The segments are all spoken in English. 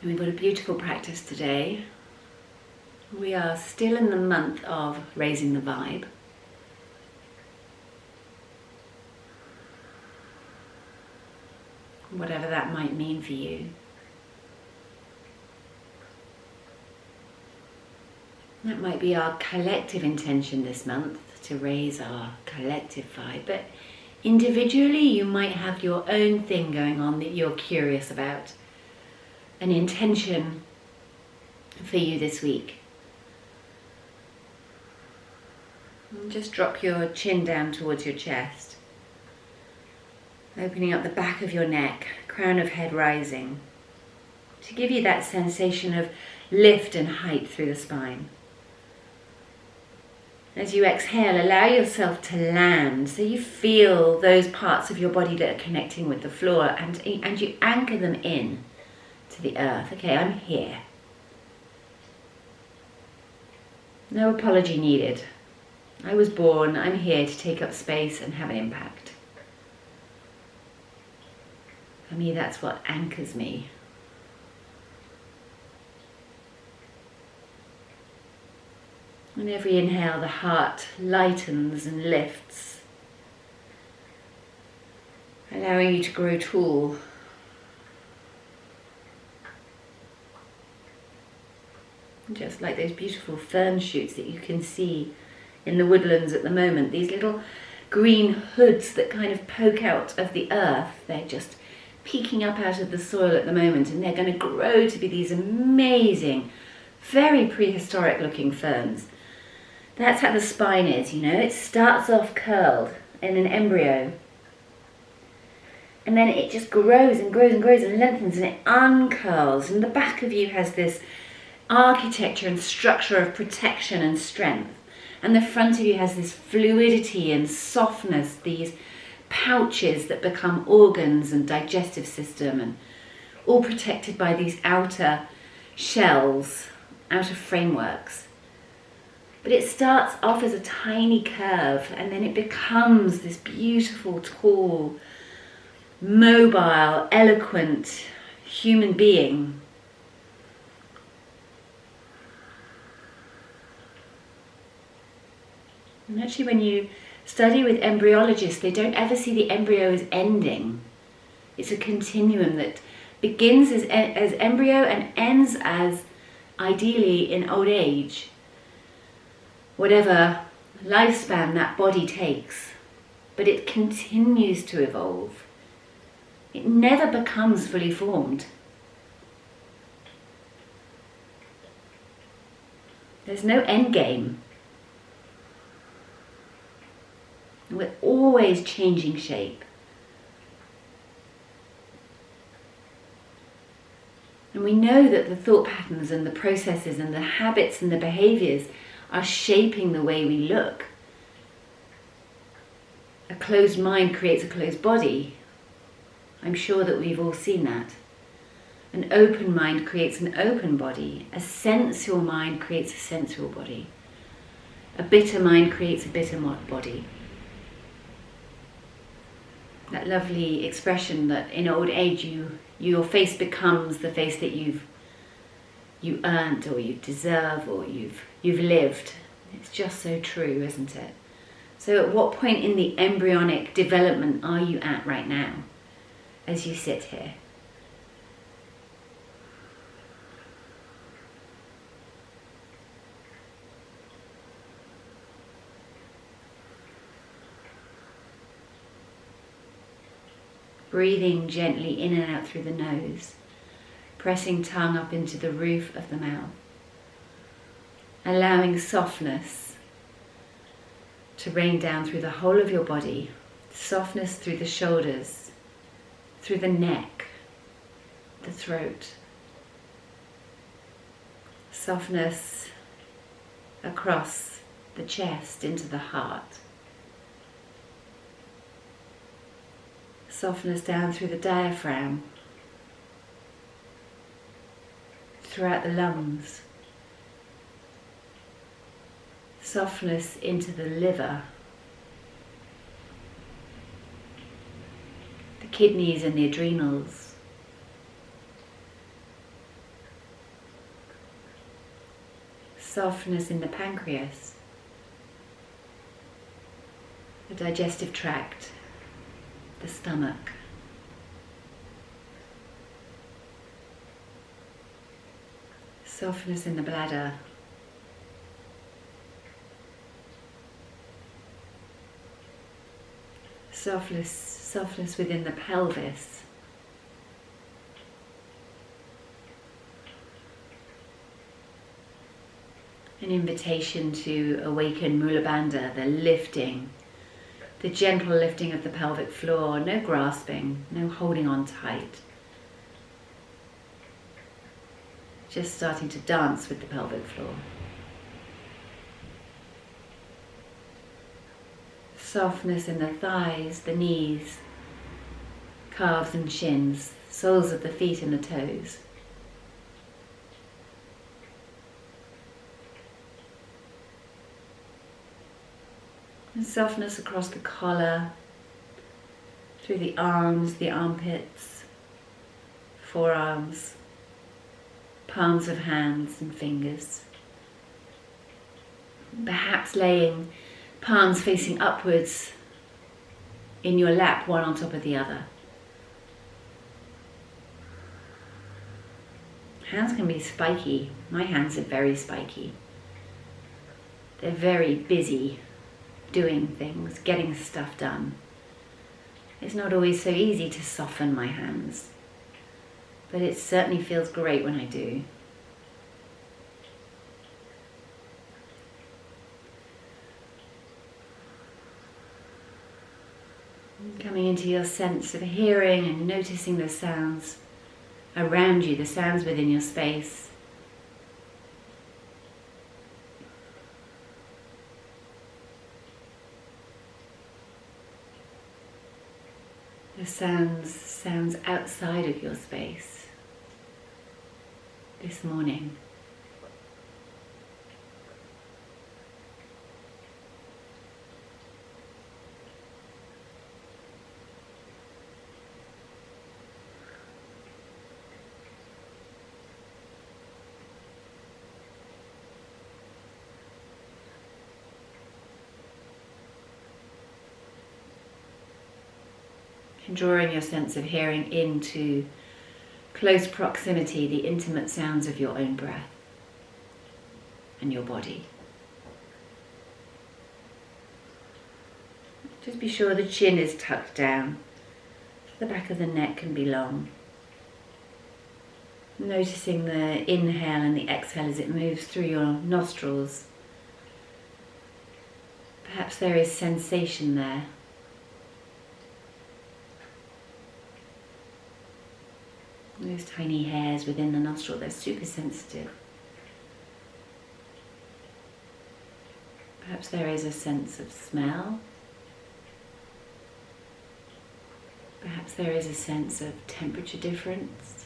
And we've got a beautiful practice today. We are still in the month of raising the vibe. Whatever that might mean for you. That might be our collective intention this month, to raise our collective vibe. But individually, you might have your own thing going on that you're curious about. An intention for you this week. And just drop your chin down towards your chest. Opening up the back of your neck, crown of head rising. To give you that sensation of lift and height through the spine. As you exhale, allow yourself to land, so you feel those parts of your body that are connecting with the floor, and you anchor them in to the earth. Okay, I'm here. No apology needed. I was born, I'm here to take up space and have an impact. For me, that's what anchors me. On every inhale, the heart lightens and lifts, allowing you to grow tall. Just like those beautiful fern shoots that you can see in the woodlands at the moment, these little green hoods that kind of poke out of the earth, they're just peeking up out of the soil at the moment, and they're going to grow to be these amazing, very prehistoric looking ferns. That's how the spine is, you know. It starts off curled in an embryo, and then it just grows and grows and grows and lengthens, and it uncurls, and the back of you has this architecture and structure of protection and strength, and the front of you has this fluidity and softness, these pouches that become organs and digestive system, and all protected by these outer shells, outer frameworks. But it starts off as a tiny curve, and then it becomes this beautiful, tall, mobile, eloquent human being. And actually, when you study with embryologists, they don't ever see the embryo as ending. It's a continuum that begins as embryo and ends as, ideally, in old age. Whatever lifespan that body takes, but it continues to evolve. It never becomes fully formed. There's no end game. We're always changing shape. And we know that the thought patterns and the processes and the habits and the behaviors are shaping the way we look. A closed mind creates a closed body. I'm sure that we've all seen that. An open mind creates an open body. A sensual mind creates a sensual body. A bitter mind creates a bitter body. That lovely expression that in old age your face becomes the face that you earned, or you deserve, or you've lived. It's just so true, isn't it? So at what point in the embryonic development are you at right now as you sit here? Breathing gently in and out through the nose, pressing tongue up into the roof of the mouth, allowing softness to rain down through the whole of your body, softness through the shoulders, through the neck, the throat, softness across the chest into the heart. Softness down through the diaphragm, throughout the lungs. Softness into the liver, the kidneys and the adrenals. Softness in the pancreas, the digestive tract, the stomach. Softness in the bladder. Softness within the pelvis. An invitation to awaken Mula Bandha, the lifting, the gentle lifting of the pelvic floor, no grasping, no holding on tight. Just starting to dance with the pelvic floor. Softness in the thighs, the knees, calves and shins, soles of the feet and the toes. And softness across the collar, through the arms, the armpits, forearms, palms of hands and fingers. Perhaps laying palms facing upwards in your lap, one on top of the other. Hands can be spiky. My hands are very spiky. They're very busy doing things, getting stuff done. It's not always so easy to soften my hands, but it certainly feels great when I do. Coming into your sense of hearing and noticing the sounds around you, the sounds within your space. The sounds outside of your space this morning. Drawing your sense of hearing into close proximity, the intimate sounds of your own breath and your body. Just be sure the chin is tucked down. The back of the neck can be long. Noticing the inhale and the exhale as it moves through your nostrils. Perhaps there is sensation there. Those tiny hairs within the nostril, they're super sensitive. Perhaps there is a sense of smell. Perhaps there is a sense of temperature difference.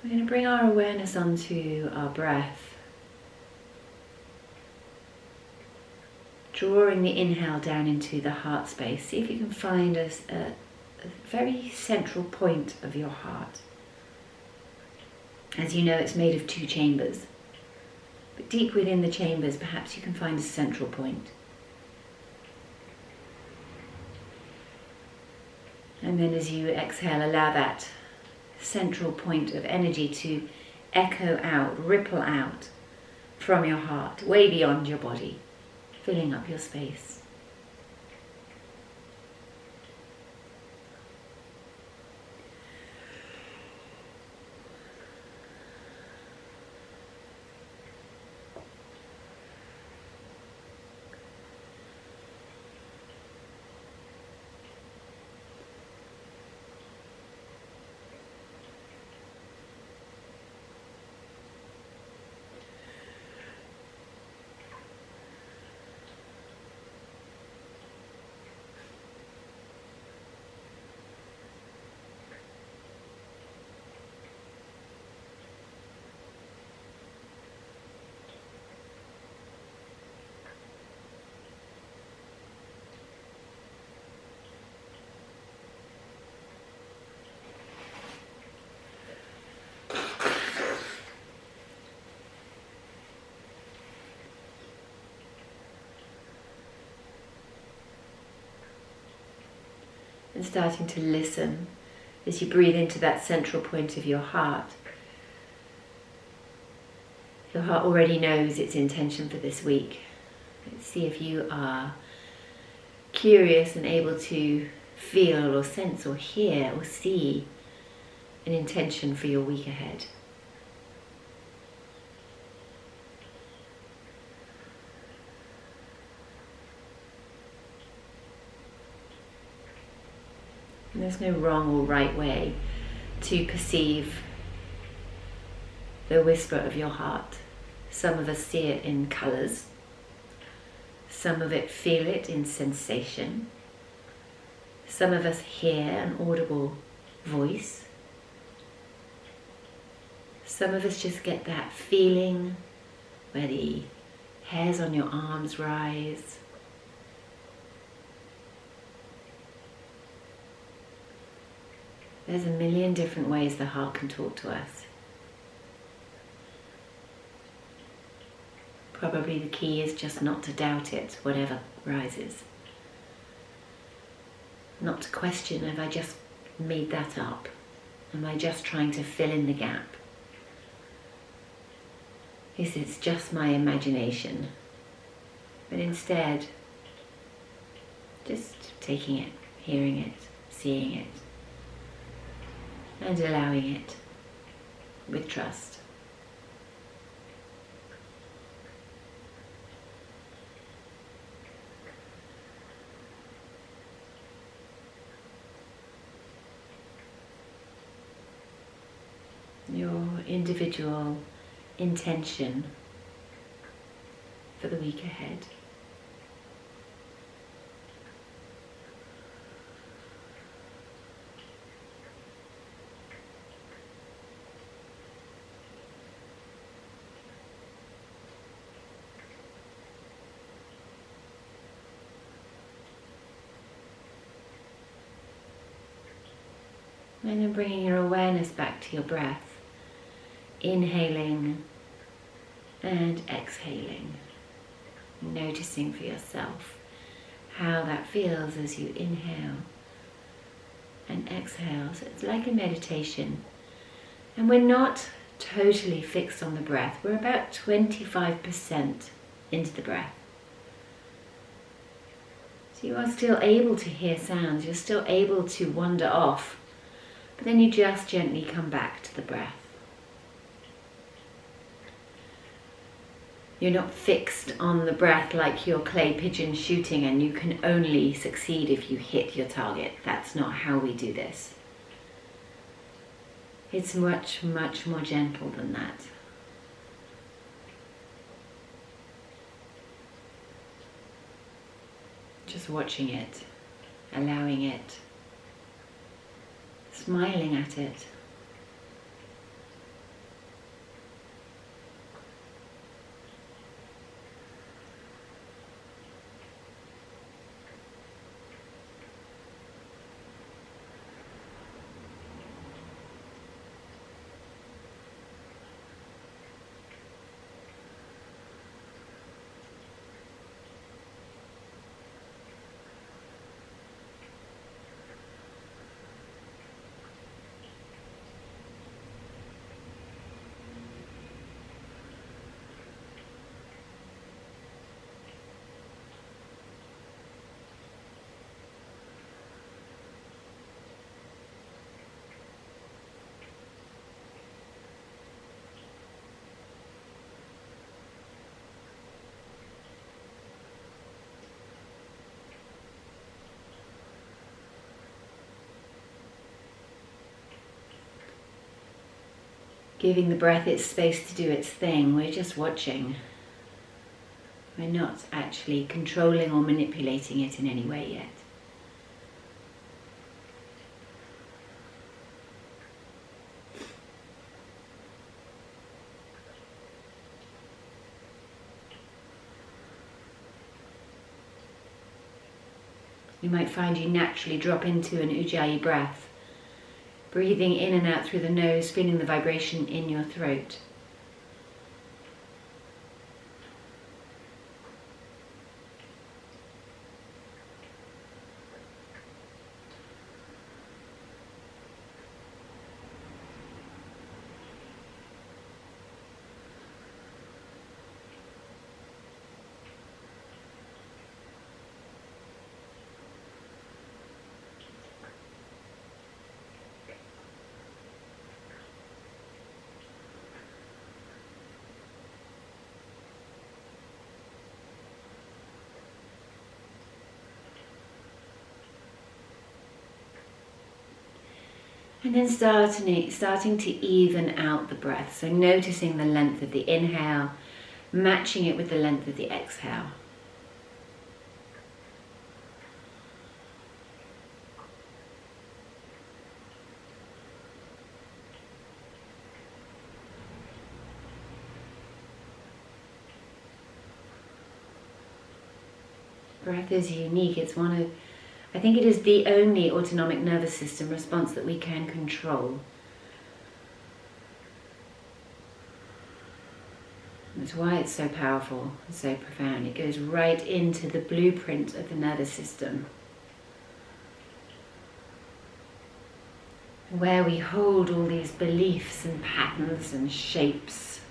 We're going to bring our awareness onto our breath, drawing the inhale down into the heart space. See if you can find a very central point of your heart. As you know, it's made of 2 chambers, but deep within the chambers, perhaps you can find a central point. And then as you exhale, allow that central point of energy to echo out, ripple out from your heart, way beyond your body, filling up your space. and starting to listen as you breathe into that central point of your heart. Your heart already knows its intention for this week. Let's see if you are curious and able to feel or sense or hear or see an intention for your week ahead. And there's no wrong or right way to perceive the whisper of your heart. Some of us see it in colours. Some of it feel it in sensation. Some of us hear an audible voice. Some of us just get that feeling where the hairs on your arms rise. There's a million different ways the heart can talk to us. Probably the key is just not to doubt it, whatever rises. Not to question, have I just made that up? Am I just trying to fill in the gap? Is it just my imagination? But instead, just taking it, hearing it, seeing it, and allowing it with trust. Your individual intention for the week ahead. And then bringing your awareness back to your breath. Inhaling and exhaling, noticing for yourself how that feels as you inhale and exhale. So it's like a meditation, and we're not totally fixed on the breath. We're about 25% into the breath. So you are still able to hear sounds, you're still able to wander off, but then you just gently come back to the breath. You're not fixed on the breath like you're clay pigeon shooting and you can only succeed if you hit your target. That's not how we do this. It's much, much more gentle than that. Just watching it, allowing it, smiling at it. Giving the breath its space to do its thing. We're just watching. We're not actually controlling or manipulating it in any way yet. You might find you naturally drop into an Ujjayi breath. Breathing in and out through the nose, feeling the vibration in your throat. And then starting to even out the breath. So noticing the length of the inhale, matching it with the length of the exhale. Breath is unique. It's I think it is the only autonomic nervous system response that we can control. That's why it's so powerful and so profound. It goes right into the blueprint of the nervous system, where we hold all these beliefs and patterns and shapes,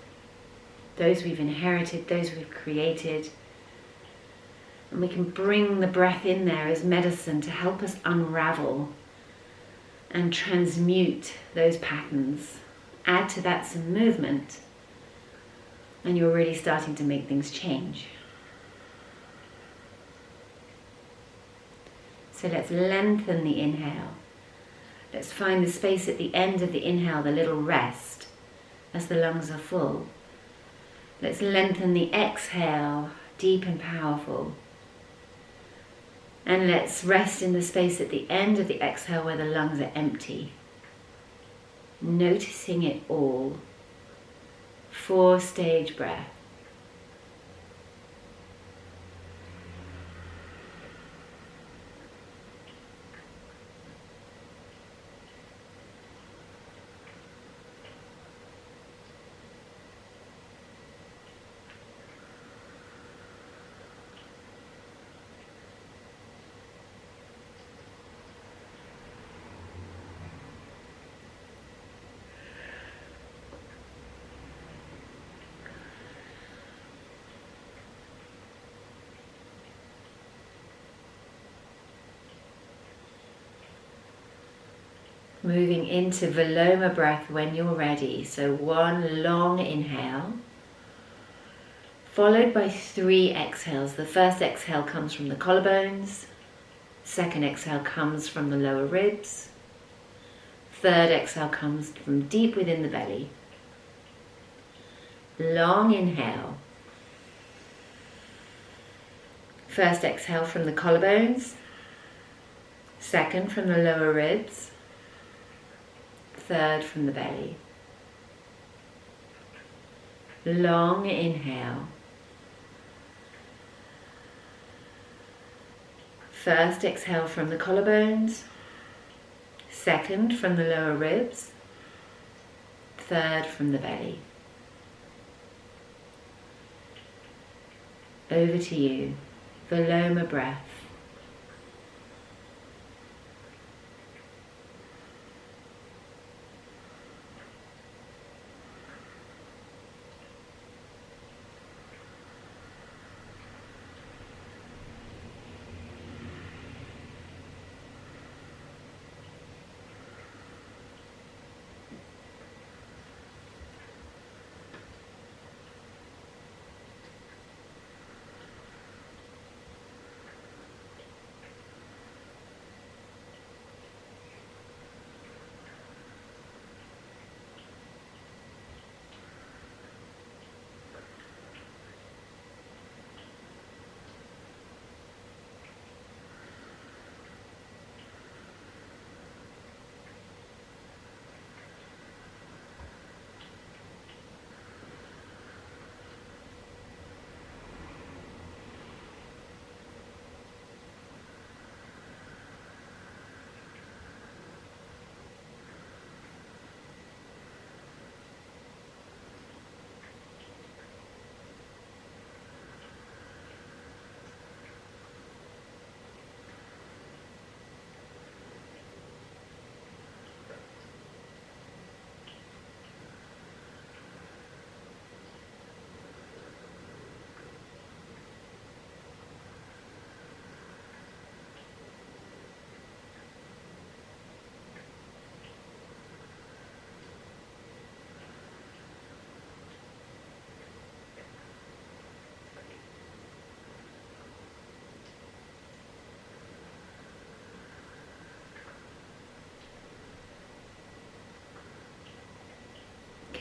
those we've inherited, those we've created. And we can bring the breath in there as medicine to help us unravel and transmute those patterns. Add to that some movement, and you're really starting to make things change. So let's lengthen the inhale. Let's find the space at the end of the inhale, the little rest, as the lungs are full. Let's lengthen the exhale, deep and powerful. And let's rest in the space at the end of the exhale where the lungs are empty. Noticing it all. 4-stage breath. Moving into Viloma breath when you're ready. So 1 long inhale, followed by 3 exhales. The first exhale comes from the collarbones. Second exhale comes from the lower ribs. Third exhale comes from deep within the belly. Long inhale. First exhale from the collarbones. Second from the lower ribs. Third from the belly. Long inhale. First exhale from the collarbones. Second from the lower ribs. Third from the belly. Over to you. Viloma breath.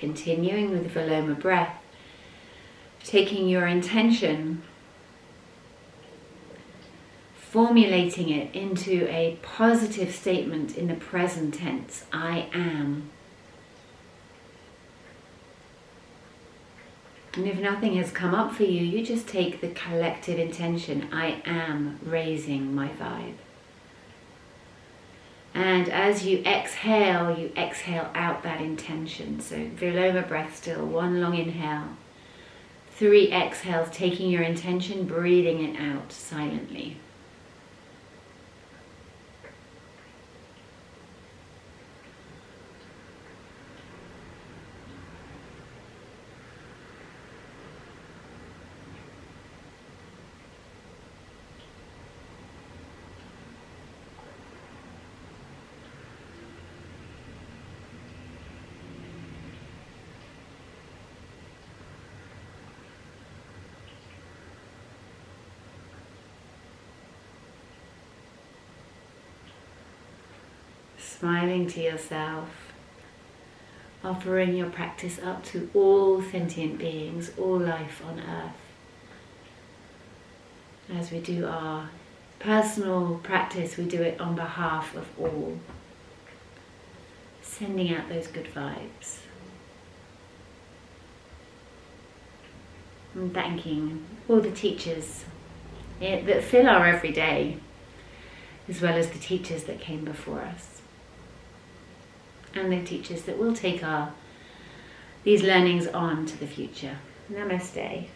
continuing with the Viloma breath, taking your intention, formulating it into a positive statement in the present tense, I am. And if nothing has come up for you, you just take the collective intention, I am raising my vibe. And as you exhale out that intention. So Viloma breath still, 1 long inhale, 3 exhales, taking your intention, breathing it out silently. Smiling to yourself, offering your practice up to all sentient beings, all life on earth. As we do our personal practice, we do it on behalf of all, sending out those good vibes. And thanking all the teachers that fill our everyday, as well as the teachers that came before us. And the teachers that will take these learnings on to the future. Namaste.